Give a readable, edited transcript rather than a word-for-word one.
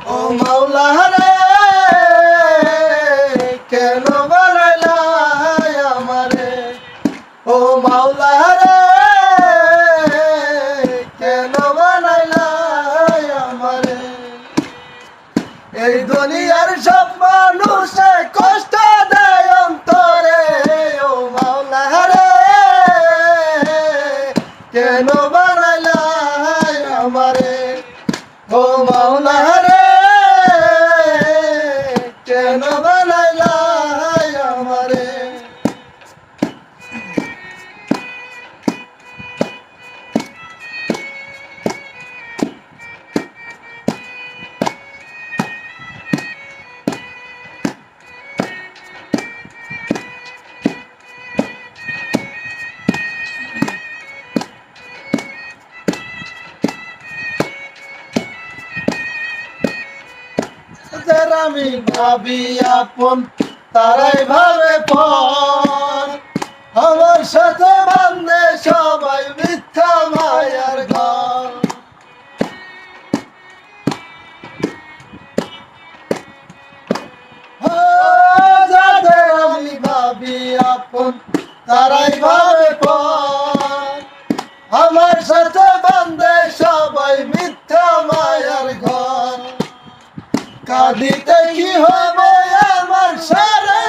ও মাওলা রে কেন বানাইলা আমারে ও মাওলা রে কেন বানাইলা আমারে এই দুনিয়ার সব মানুষে কষ্ট দেয় অন্তরে ও মাওলা রে কেন বানাইলা আমারে ও মাওলা রে কেন বানাইলা আমারে আমি ভাবি আপন তারাই ভাবে পর আমার সাথে বান্ধে সবাই মিথ্যা মায়ার ঘর যাদের আমি ভাবি আপন তারাই ভাবে পর আমার সাথে বান্ধে সবাই মিথ্যা মায়ার ঘর কাঁদিতে কি হবে আমার সারা